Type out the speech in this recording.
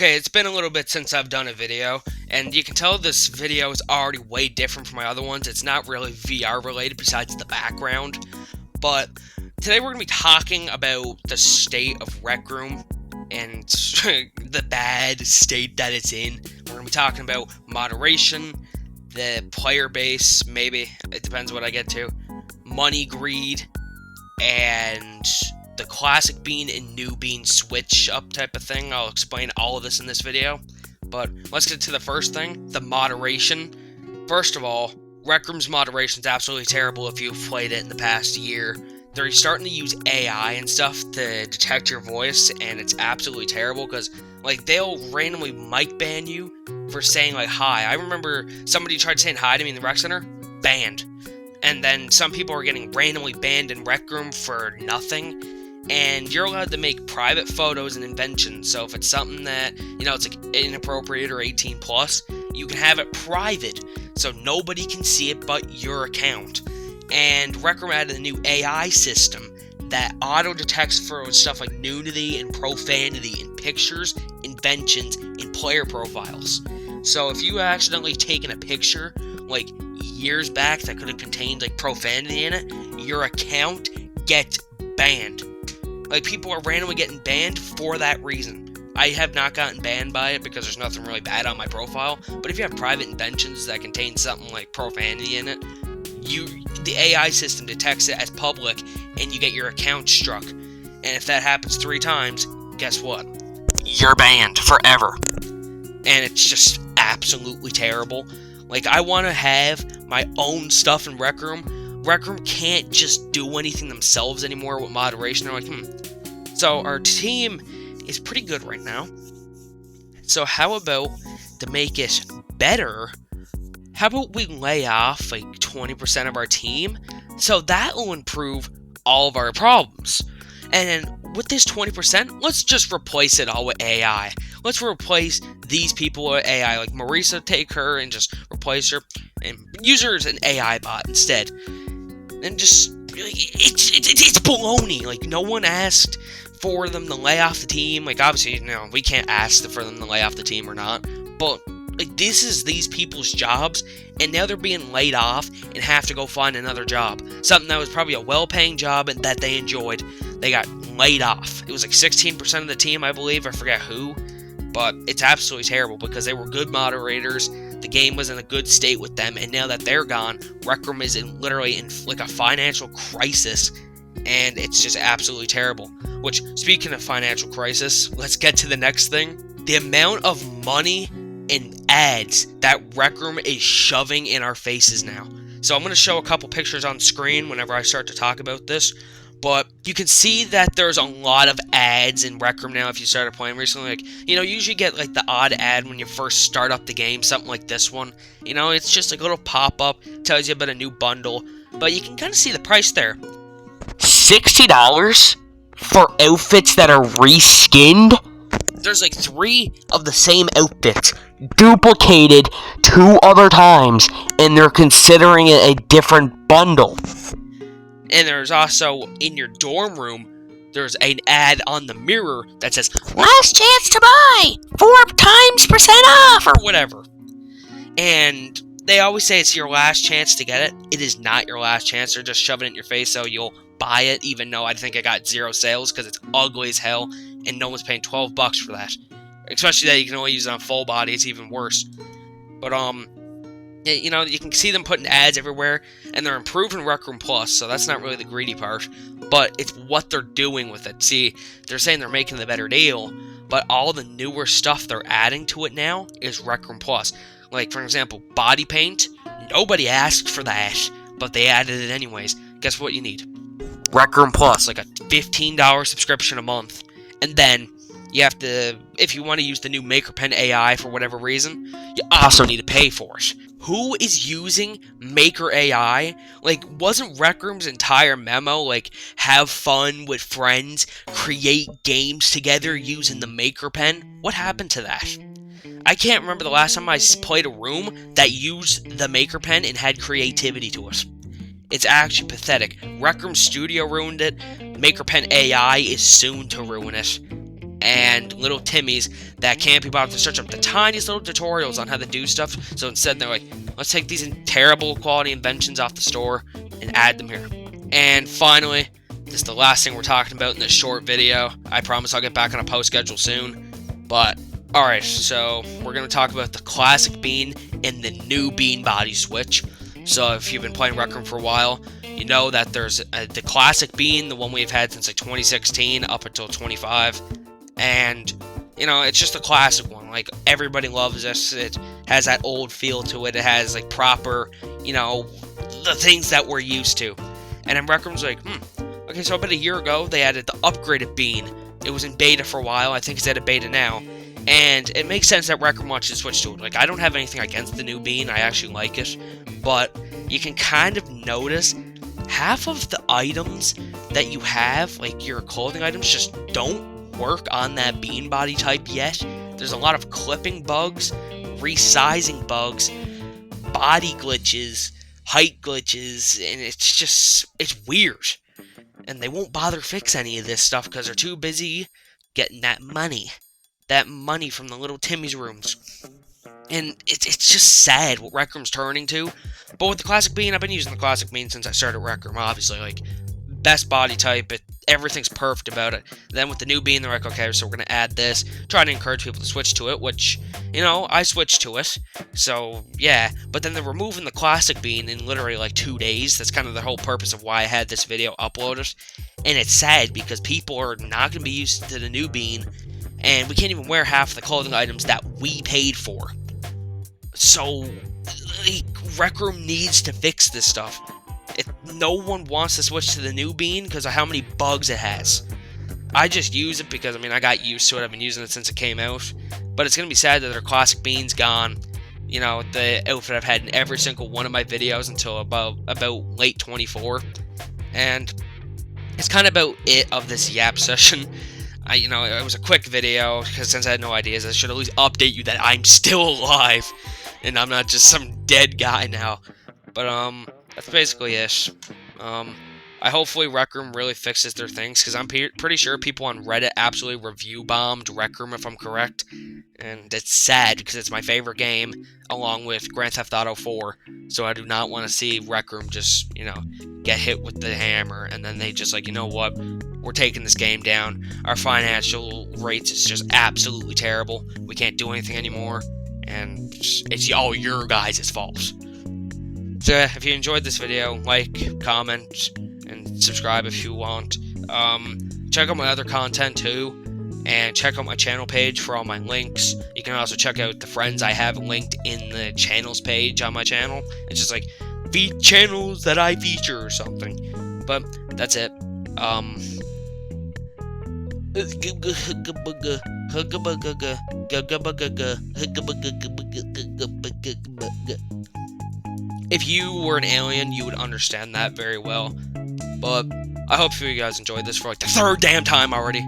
Okay, it's been a little bit since I've done a video, and you can tell this video is already way different from my other ones. It's not really VR related besides the background, but today we're going to be talking about the state of Rec Room and the bad state that it's in. We're going to be talking about moderation, the player base, maybe, it depends what I get to, money greed, and the classic bean and new bean switch up type of thing. I'll explain all of this in this video, but let's get to the first thing, the moderation. First of all, Rec Room's moderation is absolutely terrible if you've played it in the past year. They're starting to use AI and stuff to detect your voice, and it's absolutely terrible because, like, they'll randomly mic ban you for saying, like, hi. I remember somebody tried saying hi to me in the rec center, banned. And then some people are getting randomly banned in Rec Room for nothing. And you're allowed to make private photos and inventions. So if it's something that, it's like inappropriate or 18 plus, you can have it private so nobody can see it but your account. And Rec Room added a new AI system that auto-detects for stuff like nudity and profanity in pictures, inventions, and player profiles. So if you accidentally taken a picture, like, years back that could have contained, like, profanity in it, your account gets banned. Like, people are randomly getting banned for that reason. I have not gotten banned by it because there's nothing really bad on my profile, but if you have private inventions that contain something like profanity in it, the AI system detects it as public, and you get your account struck. And if that happens 3 times, guess what? You're banned forever. And it's just absolutely terrible. Like, I want to have my own stuff in Rec Room. Rec Room can't just do anything themselves anymore with moderation. They're like, So our team is pretty good right now. So how about, to make it better, how about we lay off like 20% of our team? So that will improve all of our problems. And then with this 20%, let's just replace it all with AI. Let's replace these people with AI. Like Marisa, take her and just replace her and use her as an AI bot instead. And just, it's baloney. Like, no one asked for them to lay off the team. Like, obviously, we can't ask for them to lay off the team or not. But, like, this is these people's jobs, and now they're being laid off and have to go find another job. Something that was probably a well-paying job and that they enjoyed. They got laid off. It was like 16% of the team, I believe. I forget who. But it's absolutely terrible because they were good moderators. The game was in a good state with them. And now that they're gone, Rec Room is literally in like a financial crisis. And it's just absolutely terrible. Which, speaking of financial crisis, let's get to the next thing. The amount of money and ads that Rec Room is shoving in our faces now. So I'm going to show a couple pictures on screen whenever I start to talk about this. But you can see that there's a lot of ads in Rec Room now if you started playing recently. Like, you usually get like the odd ad when you first start up the game, something like this one. It's just like a little pop-up, tells you about a new bundle. But you can kind of see the price there. $60 for outfits that are reskinned? There's like 3 of the same outfits duplicated 2 other times, and they're considering it a different bundle. And there's also, in your dorm room, there's an ad on the mirror that says, last chance to buy, 4% off, or whatever. And they always say it's your last chance to get it. It is not your last chance. They're just shoving it in your face so you'll buy it, even though I think I got 0 sales because it's ugly as hell, and no one's paying $12 for that. Especially that you can only use it on full body, it's even worse. But, you can see them putting ads everywhere, and they're improving Rec Room Plus, so that's not really the greedy part, but it's what they're doing with it. See, they're saying they're making the better deal, but all the newer stuff they're adding to it now is Rec Room Plus. Like, for example, body paint. Nobody asked for that, but they added it anyways. Guess what you need? Rec Room Plus, like a $15 subscription a month. And then you have to, if you want to use the new MakerPen AI for whatever reason, you also need to pay for it. Who is using Maker AI? Like, wasn't Rec Room's entire memo, like, have fun with friends, create games together using the MakerPen? What happened to that? I can't remember the last time I played a room that used the MakerPen and had creativity to it. It's actually pathetic. Rec Room Studio ruined it. MakerPen AI is soon to ruin it. and little Timmies that can't be bothered to search up the tiniest little tutorials on how to do stuff. So instead, they're like, let's take these terrible quality inventions off the store and add them here. And finally, this is the last thing we're talking about in this short video. I promise I'll get back on a post schedule soon. But, alright, so we're going to talk about the classic bean and the new bean body switch. So if you've been playing Rec Room for a while, you know that there's the classic bean, the one we've had since like 2016 up until 25. And, you know, it's just a classic one. Like, everybody loves this. It has that old feel to it. It has, like, proper, you know, the things that we're used to. And then Rec Room's like, okay, so about a year ago, they added the upgraded bean. It was in beta for a while. I think it's at a beta now. And it makes sense that Rec Room wants to switch to it. Like, I don't have anything against the new bean. I actually like it. But you can kind of notice half of the items that you have, like your clothing items, just don't work on that bean body type yet. There's a lot of clipping bugs, resizing bugs, body glitches, height glitches, and it's weird. And they won't bother fix any of this stuff because they're too busy getting that money from the little Timmy's rooms. And it's just sad what Rec Room's turning to. But with the classic bean, I've been using the classic bean since I started Rec Room, obviously. Like, best body type, everything's perfect about it. Then with the new bean, they're like, okay, so we're going to add this. Trying to encourage people to switch to it, which, you know, I switched to it. So, yeah. But then they're removing the classic bean in literally like 2 days. That's kind of the whole purpose of why I had this video uploaded. And it's sad because people are not going to be used to the new bean. And we can't even wear half of the clothing items that we paid for. So, like, Rec Room needs to fix this stuff. No one wants to switch to the new bean because of how many bugs it has. I just use it because, I mean, I got used to it. I've been using it since it came out. But it's going to be sad that their classic bean's gone. You know, the outfit I've had in every single one of my videos until about late 24. And it's kind of about it of this yap session. You know, it was a quick video because since I had no ideas, I should at least update you that I'm still alive. And I'm not just some dead guy now. But, that's basically it. I hopefully Rec Room really fixes their things, because I'm pretty sure people on Reddit absolutely review bombed Rec Room, if I'm correct. And it's sad, because it's my favorite game, along with Grand Theft Auto 4. So I do not want to see Rec Room just, you know, get hit with the hammer, and then they just like, you know what, we're taking this game down. Our financial rates is just absolutely terrible. We can't do anything anymore. And it's all your guys' fault. So if you enjoyed this video, like, comment, and subscribe if you want. Check out my other content too, and check out my channel page for all my links. You can also check out the friends I have linked in the channels page on my channel. It's just like, channels that I feature or something. But that's it. If you were an alien, you would understand that very well. But I hope you guys enjoyed this for like the third damn time already.